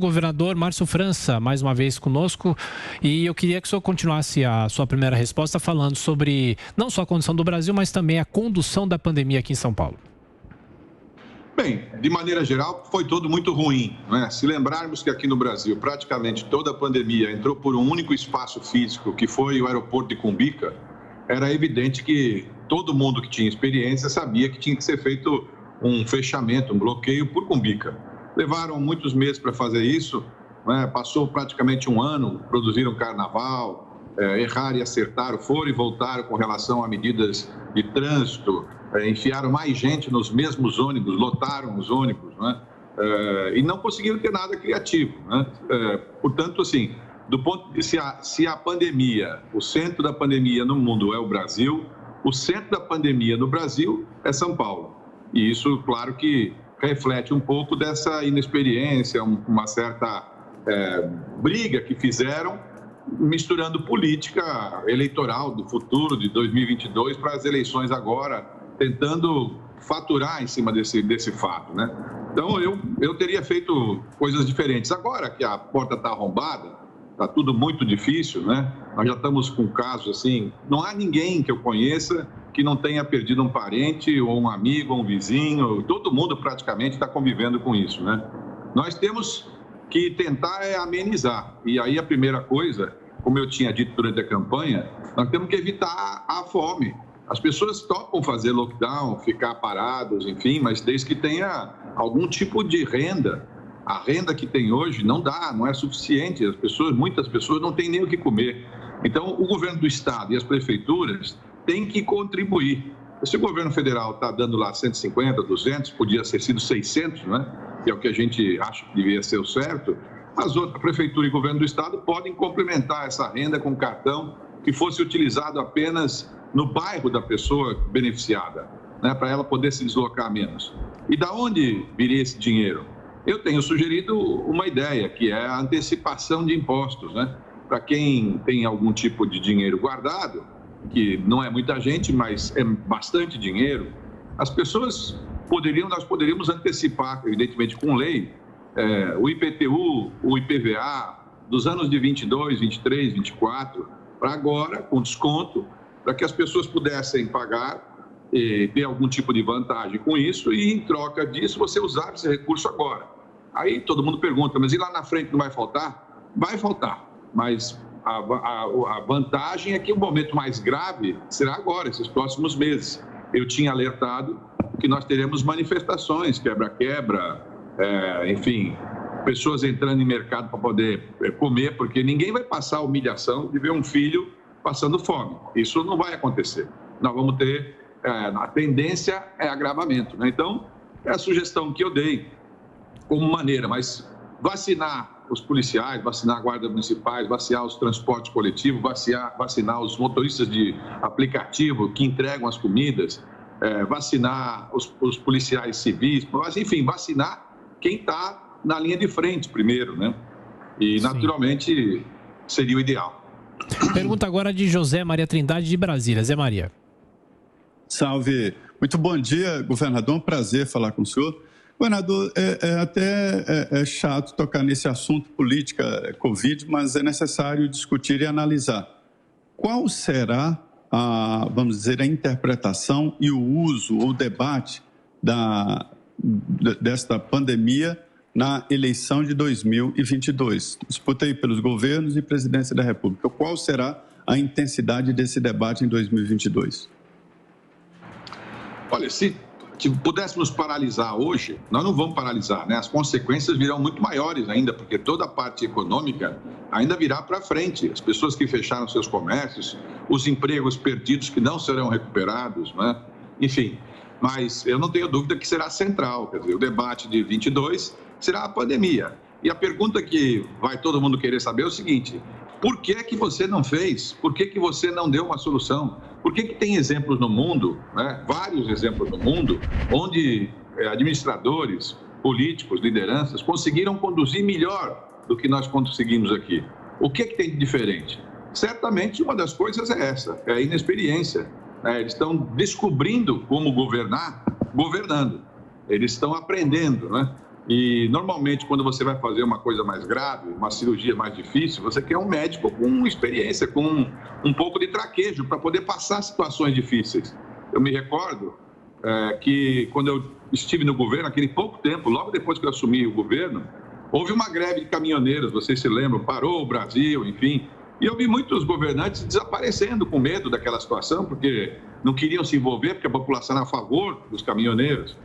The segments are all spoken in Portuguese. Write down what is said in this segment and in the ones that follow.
Governador Márcio França, mais uma vez conosco, e eu queria que o senhor continuasse a sua primeira resposta falando sobre não só a condição do Brasil, mas também a condução da pandemia aqui em São Paulo. Bem, de maneira geral, foi tudo muito ruim, né? Se lembrarmos que aqui no Brasil, praticamente toda a pandemia entrou por um único espaço físico, que foi o aeroporto de Cumbica, era evidente que todo mundo que tinha experiência sabia que tinha que ser feito um fechamento, um bloqueio por Cumbica. Levaram muitos meses para fazer isso, né? Passou praticamente um ano, produziram carnaval, erraram e acertaram, foram e voltaram com relação a medidas de trânsito, enfiaram mais gente nos mesmos ônibus, lotaram os ônibus, né? E não conseguiram ter nada criativo, né? Portanto, assim, do ponto de se a pandemia, o centro da pandemia no mundo é o Brasil, o centro da pandemia no Brasil é São Paulo. E isso, claro que reflete um pouco dessa inexperiência, uma certa briga que fizeram, misturando política eleitoral do futuro de 2022 para as eleições agora, tentando faturar em cima desse fato, né? Então, eu teria feito coisas diferentes. Agora que a porta está arrombada, está tudo muito difícil, né? Nós já estamos com casos assim, não há ninguém que eu conheça que não tenha perdido um parente, ou um amigo, ou um vizinho, todo mundo praticamente está convivendo com isso, né? Nós temos que tentar amenizar. E aí a primeira coisa, como eu tinha dito durante a campanha, nós temos que evitar a fome. As pessoas topam fazer lockdown, ficar parados, enfim, mas desde que tenha algum tipo de renda. A renda que tem hoje não dá, não é suficiente. Muitas pessoas não têm nem o que comer. Então, o governo do estado e as prefeituras têm que contribuir. Se o governo federal está dando lá 150, 200, podia ter sido 600, né? Que é o que a gente acha que devia ser o certo. As outras, prefeitura e governo do estado, podem complementar essa renda com cartão que fosse utilizado apenas no bairro da pessoa beneficiada, né? Para ela poder se deslocar menos. E da onde viria esse dinheiro? Eu tenho sugerido uma ideia, que é a antecipação de impostos, né? Para quem tem algum tipo de dinheiro guardado, que não é muita gente, mas é bastante dinheiro, nós poderíamos antecipar, evidentemente com lei, o IPTU, o IPVA, dos anos de 22, 23, 24, para agora, com desconto, para que as pessoas pudessem pagar e ter algum tipo de vantagem com isso e, em troca disso, você usar esse recurso agora. Aí todo mundo pergunta, mas e lá na frente não vai faltar? Vai faltar, mas a vantagem é que o momento mais grave será agora, esses próximos meses. Eu tinha alertado que nós teremos manifestações, quebra-quebra, enfim, pessoas entrando em mercado para poder comer, porque ninguém vai passar a humilhação de ver um filho passando fome. Isso não vai acontecer. Nós vamos ter, a tendência é agravamento, né? Então, é a sugestão que eu dei como maneira, mas vacinar os policiais, vacinar guardas municipais, vacinar os transportes coletivos, vacinar os motoristas de aplicativo que entregam as comidas, vacinar os policiais civis, mas, enfim, vacinar quem está na linha de frente primeiro, né? E, naturalmente, seria o ideal. Pergunta agora de José Maria Trindade, de Brasília. Zé Maria. Salve. Muito bom dia, governador. Um prazer falar com o senhor. Governador, é chato tocar nesse assunto política Covid, mas é necessário discutir e analisar. Qual será vamos dizer, a interpretação e o uso ou debate desta pandemia na eleição de 2022? Disputa aí pelos governos e presidência da República. Qual será a intensidade desse debate em 2022? Olha, se pudéssemos paralisar hoje, nós não vamos paralisar, né? As consequências virão muito maiores ainda, porque toda a parte econômica ainda virá para frente. As pessoas que fecharam seus comércios, os empregos perdidos que não serão recuperados, né? Enfim, mas eu não tenho dúvida que será central. Quer dizer, o debate de 22 será a pandemia. E a pergunta que vai todo mundo querer saber é o seguinte: por que que você não fez? Por que que você não deu uma solução? Por que que tem exemplos no mundo, né, vários exemplos no mundo, onde administradores, políticos, lideranças conseguiram conduzir melhor do que nós conseguimos aqui? O que que tem de diferente? Certamente uma das coisas é essa, é a inexperiência. Eles estão descobrindo como governar, governando. Eles estão aprendendo, né? E, normalmente, quando você vai fazer uma coisa mais grave, uma cirurgia mais difícil, você quer um médico com experiência, com um pouco de traquejo, para poder passar situações difíceis. Eu me recordo que, quando eu estive no governo, naquele pouco tempo, logo depois que eu assumi o governo, houve uma greve de caminhoneiros, vocês se lembram, parou o Brasil, enfim. E eu vi muitos governantes desaparecendo com medo daquela situação, porque não queriam se envolver, porque a população era a favor dos caminhoneiros.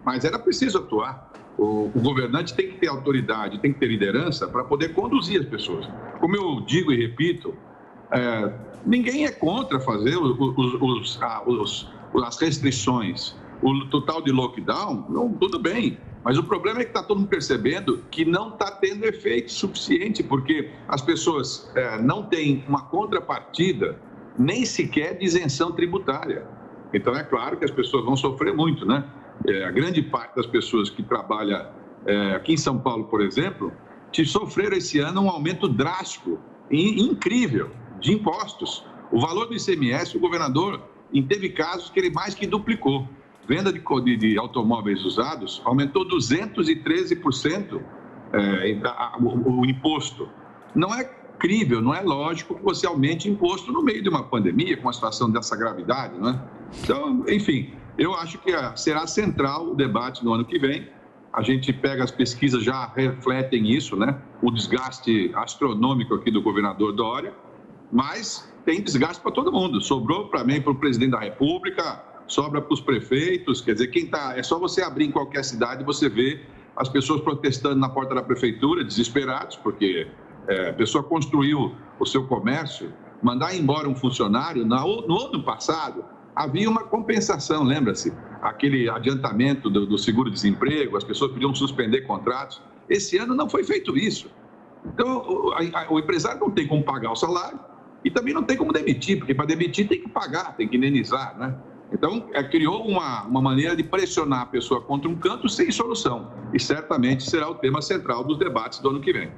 Mas era preciso atuar. O governante tem que ter autoridade, tem que ter liderança para poder conduzir as pessoas. Como eu digo e repito, ninguém é contra fazer as restrições. O total de lockdown, não, tudo bem. Mas o problema é que está todo mundo percebendo que não está tendo efeito suficiente, porque as pessoas não têm uma contrapartida, nem sequer de isenção tributária. Então, é claro que as pessoas vão sofrer muito, né? A grande parte das pessoas que trabalham aqui em São Paulo, por exemplo, sofreram esse ano um aumento drástico, incrível, de impostos. O valor do ICMS, o governador, teve casos que ele mais que duplicou. Venda de automóveis usados aumentou 213% o imposto. Não é crível, não é lógico que você aumente imposto no meio de uma pandemia, com uma situação dessa gravidade, não é? Então, enfim, eu acho que será central o debate no ano que vem. A gente pega as pesquisas, já refletem isso, né? O desgaste astronômico aqui do governador Dória, mas tem desgaste para todo mundo. Sobrou para mim, para o presidente da República, sobra para os prefeitos, quer dizer, é só você abrir em qualquer cidade e você vê as pessoas protestando na porta da prefeitura, desesperados, porque a pessoa construiu o seu comércio, mandar embora um funcionário. No ano passado, havia uma compensação, lembra-se? Aquele adiantamento do seguro-desemprego, as pessoas podiam suspender contratos. Esse ano não foi feito isso. Então, o empresário não tem como pagar o salário e também não tem como demitir, porque para demitir tem que pagar, tem que indenizar, né? Então, criou uma maneira de pressionar a pessoa contra um canto sem solução. E certamente será o tema central dos debates do ano que vem.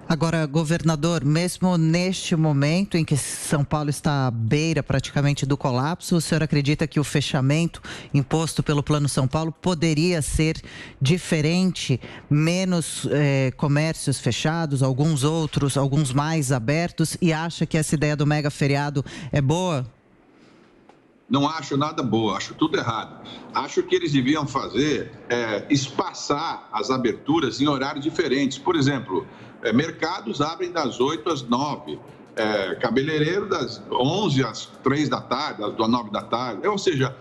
Agora, governador, mesmo neste momento em que São Paulo está à beira praticamente do colapso, o senhor acredita que o fechamento imposto pelo Plano São Paulo poderia ser diferente? Menos comércios fechados, alguns mais abertos, e acha que essa ideia do mega feriado é boa? Não acho nada boa, acho tudo errado. Acho que eles deviam fazer, espaçar as aberturas em horários diferentes. Por exemplo, mercados abrem das 8 às 9, cabeleireiro das 11 às 3 da tarde, às 9 da tarde. Ou seja,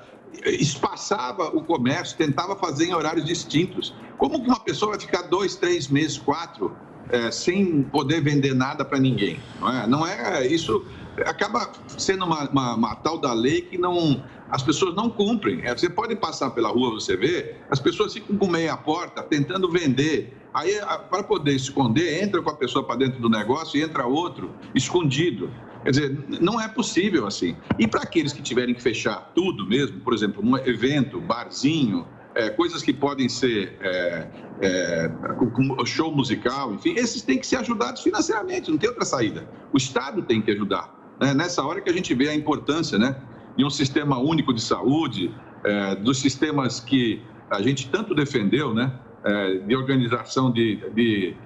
espaçava o comércio, tentava fazer em horários distintos. Como que uma pessoa vai ficar 2, 3 meses, 4, sem poder vender nada para ninguém? Não é isso. Acaba sendo uma tal da lei que as pessoas não cumprem. Você pode passar pela rua, você vê, as pessoas ficam com meia porta, tentando vender. Aí, para poder esconder, entra com a pessoa para dentro do negócio e entra outro, escondido. Quer dizer, não é possível assim. E para aqueles que tiverem que fechar tudo mesmo, por exemplo, um evento, barzinho, coisas que podem ser show musical, enfim, esses têm que ser ajudados financeiramente, não tem outra saída. O Estado tem que ajudar. Nessa hora que a gente vê a importância, né, de um sistema único de saúde, dos sistemas que a gente tanto defendeu, né, de organização de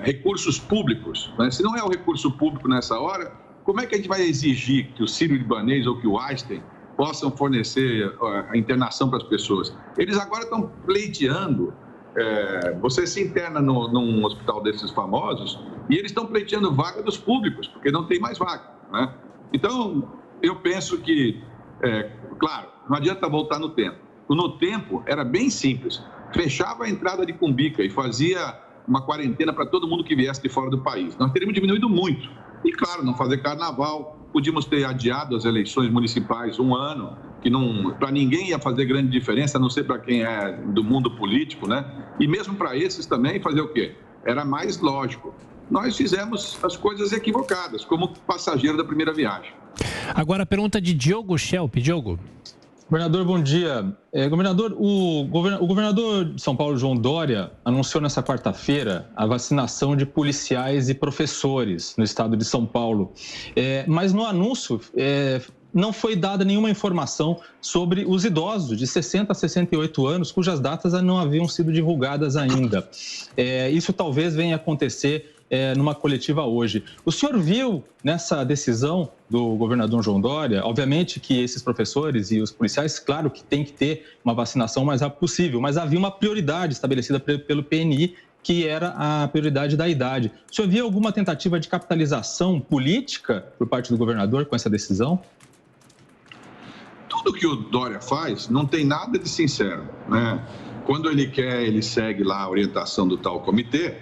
recursos públicos. Né? Se não é o recurso público nessa hora, como é que a gente vai exigir que o Sírio-Libanês ou que o Einstein possam fornecer a internação para as pessoas? Eles agora estão pleiteando. Você se interna num hospital desses famosos e eles estão pleiteando vaga dos públicos, porque não tem mais vaga. Né? Então, eu penso que, claro, não adianta voltar no tempo. No tempo era bem simples. Fechava a entrada de Cumbica e fazia uma quarentena para todo mundo que viesse de fora do país. Nós teríamos diminuído muito. E, claro, não fazer carnaval. Podíamos ter adiado as eleições municipais um ano, que para ninguém ia fazer grande diferença, a não ser para quem é do mundo político, né? E mesmo para esses também, fazer o quê? Era mais lógico. Nós fizemos as coisas equivocadas, como passageiro da primeira viagem. Agora a pergunta de Diogo Schelp. Diogo. Governador, bom dia. Governador, o governador de São Paulo, João Dória, anunciou nessa quarta-feira a vacinação de policiais e professores no estado de São Paulo. Mas no anúncio não foi dada nenhuma informação sobre os idosos de 60 a 68 anos, cujas datas não haviam sido divulgadas ainda. Isso talvez venha acontecer numa coletiva hoje. O senhor viu nessa decisão do governador João Dória, obviamente que esses professores e os policiais, claro que tem que ter uma vacinação o mais rápido possível, mas havia uma prioridade estabelecida pelo PNI, que era a prioridade da idade. O senhor viu alguma tentativa de capitalização política por parte do governador com essa decisão? Tudo que o Dória faz não tem nada de sincero, né? Quando ele quer, ele segue lá a orientação do tal comitê,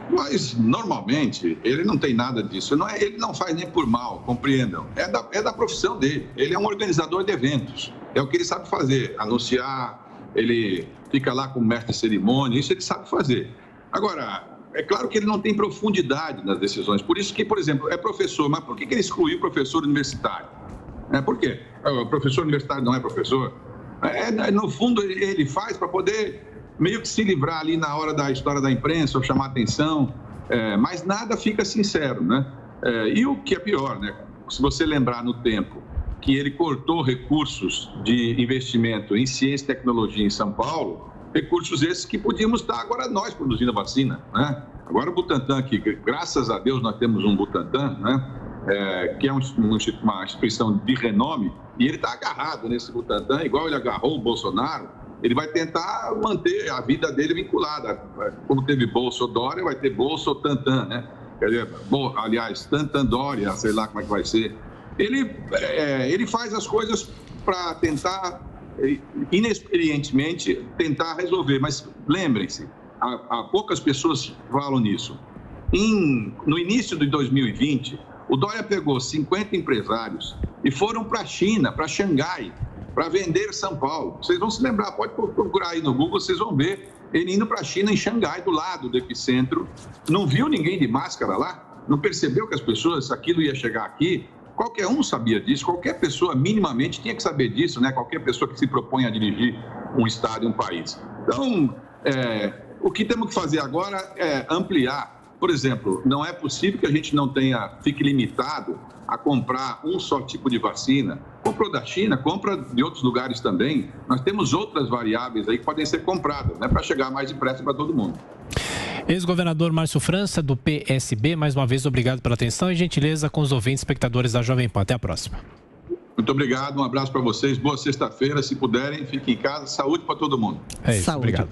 mas normalmente ele não tem nada disso. Ele não faz nem por mal, compreendam. É da profissão dele. Ele é um organizador de eventos. É o que ele sabe fazer, anunciar, ele fica lá como mestre de cerimônia, isso ele sabe fazer. Agora, é claro que ele não tem profundidade nas decisões. Por isso que, por exemplo, é professor, mas por que ele excluiu o professor universitário? Por quê? O professor universitário não é professor? No fundo, ele faz para poder meio que se livrar ali na hora da história da imprensa ou chamar atenção, mas nada fica sincero, né? E o que é pior, né? Se você lembrar no tempo que ele cortou recursos de investimento em ciência e tecnologia em São Paulo, recursos esses que podíamos estar agora nós produzindo a vacina, né? Agora o Butantan aqui, graças a Deus nós temos um Butantan, né? Que é uma instituição de renome, e ele está agarrado nesse Butantan, igual ele agarrou o Bolsonaro. Ele vai tentar manter a vida dele vinculada. Como teve Bolso Dória, vai ter Bolso Tantan, né? Quer dizer, aliás, Tantan Dória, sei lá como é que vai ser. Ele faz as coisas para tentar, inexperientemente, tentar resolver. Mas lembrem-se, há poucas pessoas falam nisso. No início de 2020, o Dória pegou 50 empresários e foram para a China, para Xangai, para vender São Paulo. Vocês vão se lembrar, pode procurar aí no Google, vocês vão ver ele indo para a China, em Xangai, do lado do epicentro. Não viu ninguém de máscara lá? Não percebeu que as pessoas, aquilo ia chegar aqui? Qualquer um sabia disso, qualquer pessoa minimamente tinha que saber disso, né? Qualquer pessoa que se propõe a dirigir um estado e um país. Então, o que temos que fazer agora é ampliar. Por exemplo, não é possível que a gente não fique limitado a comprar um só tipo de vacina. Comprou da China, compra de outros lugares também. Nós temos outras variáveis aí que podem ser compradas, né, para chegar mais depressa para todo mundo. Ex-governador Márcio França, do PSB, mais uma vez obrigado pela atenção e gentileza com os ouvintes e espectadores da Jovem Pan. Até a próxima. Muito obrigado, um abraço para vocês. Boa sexta-feira. Se puderem, fiquem em casa. Saúde para todo mundo. É isso, saúde. Obrigado.